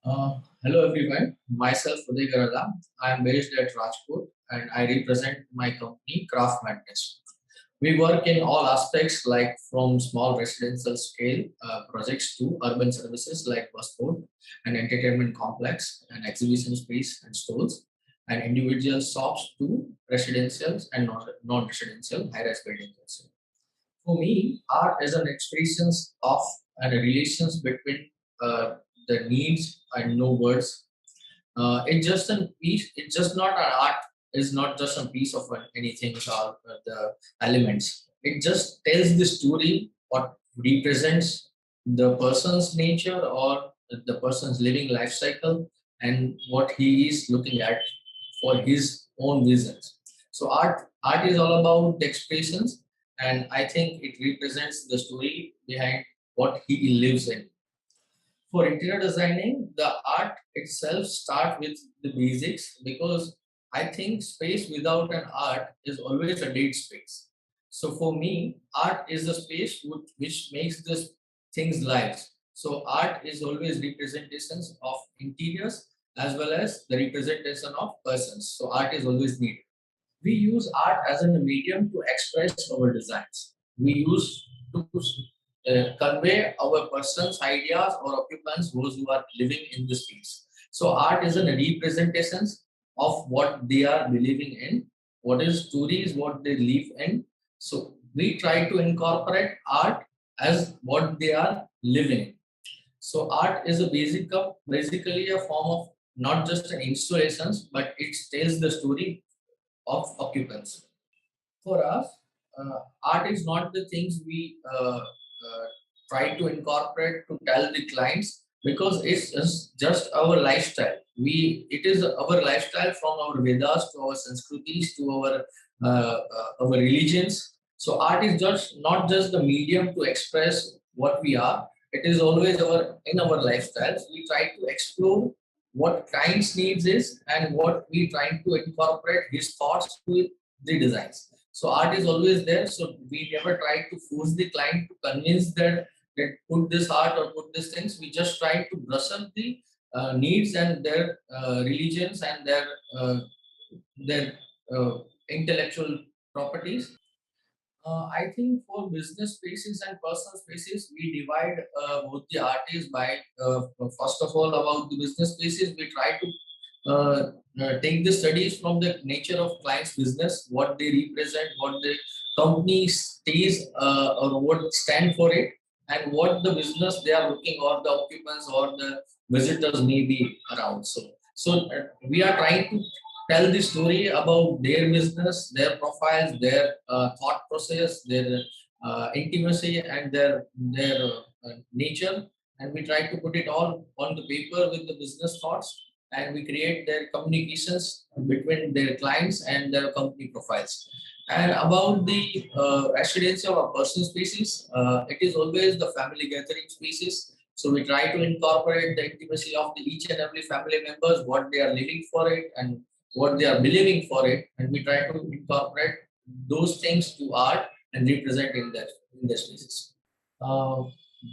Hello everyone, myself Uday Garala. I am based at Rajkot and I represent my company Craft Madness. We work in all aspects like from small residential scale projects to urban services like busport and entertainment complex and exhibition space and stalls and individual shops to residential and non-residential high-rise buildings also. For me, art is an expression of and a relations between the needs and no words. It's just a piece. It's just not an art. It's not just a piece of anything or the elements. It just tells the story. What represents the person's nature or the person's living life cycle and what he is looking at for his own visions. So art is all about the expressions, and I think it represents the story behind what he lives in. For interior designing, the art itself start with the basics because I think space without an art is always a dead space. So for me, art is the space which makes this things live. So art is always representations of interiors as well as the representation of persons. So art is always needed. We use art as a medium to express our designs. We use to convey our person's ideas or occupants, those who are living in the space. So art is a representation of what they are believing in, what is stories, what they live in. So we try to incorporate art as what they are living in. So art is a basically a form of not just an installations, but it tells the story of occupants. For us, art is not the things we try to incorporate to tell the clients because it's just our lifestyle. It is our lifestyle from our Vedas to our Sanskritis to our religions. So art is just not just the medium to express what we are. It is always our lifestyles. We try to explore what client's needs is and what we trying to incorporate his thoughts with the designs. So art is always there. So we never try to force the client to convince that put this art or put these things. We just try to brush up the needs and their religions and their intellectual properties. I think for business spaces and personal spaces, we divide both the artists by first of all about the business spaces. We try to take the studies from the nature of client's business, what they represent, what the company stays or what stand for it, and what the business they are looking or the occupants or the visitors may be around. So we are trying to tell the story about their business, their profiles, their thought process, their intimacy, and their nature, and we try to put it all on the paper with the business thoughts, and we create their communications between their clients and their company profiles. And about the residential or personal spaces, it is always the family gathering spaces. So we try to incorporate the intimacy of each and every family members, what they are living for it, and what they are believing for it, and we try to incorporate those things to art and represent in their spaces. Uh,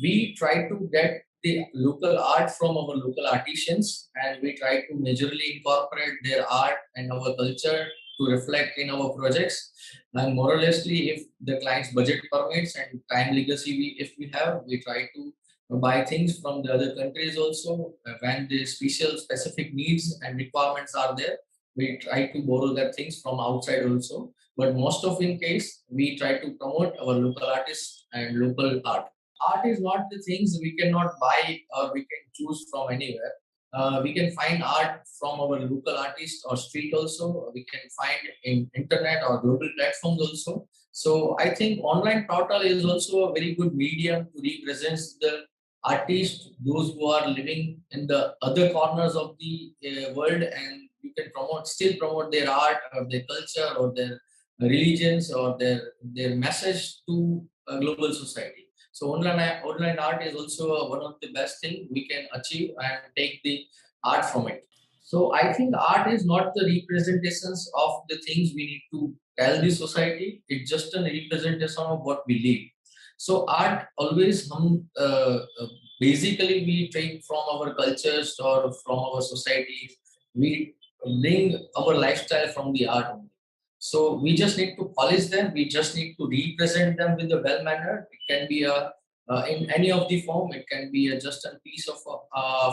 we try to get the local art from our local artisans, and we try to majorly incorporate their art and our culture to reflect in our projects. And more or lessly, if the client's budget permits and time legacy, if we have, we try to buy things from the other countries also when the specific needs and requirements are there. We try to borrow that things from outside also, but most of in case we try to promote our local artists and local art. Art is not the things we cannot buy or we can choose from anywhere. We can find art from our local artist or street also. We can find in internet or global platforms also. So I think online portal is also a very good medium to represent the artists, those who are living in the other corners of the world, and you can still promote their art or their culture or their religions or their message to a global society. So online art is also one of the best thing we can achieve and take the art from it. So I think art is not the representations of the things we need to tell the society. It's just a representation of what we live. So art always basically we take from our cultures or from our societies. We bring our lifestyle from the art only. So we just need to polish them. We just need to represent them with a well manner. It can be a in any of the form. It can be just a piece of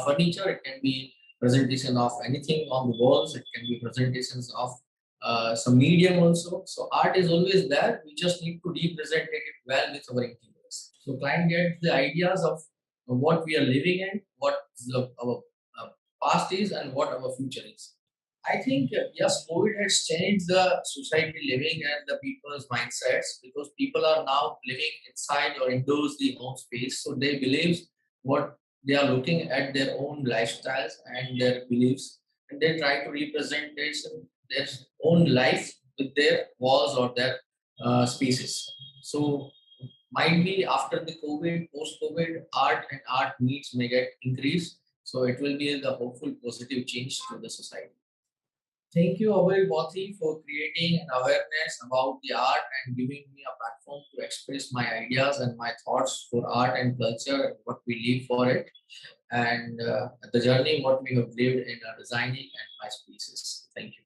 furniture. It can be presentation of anything on the walls. It can be presentations of some medium also. So art is always there. We just need to represent it well with our interiors. So client gets the ideas of what we are living in, what our uh, past is, and what our future is. I think yes, COVID has changed the society living and the people's mindsets because people are now living inside or indoors the own space. So they believe what they are looking at their own lifestyles and their beliefs, and they try to represent their own life with their walls or their spaces. So might be after the COVID, post COVID, art and art needs may get increased. So it will be the hopeful positive change to the society. Thank you, Abir Pothi, for creating an awareness about the art and giving me a platform to express my ideas and my thoughts for art and culture and what we live for it, and the journey what we have lived in designing and my spaces. Thank you.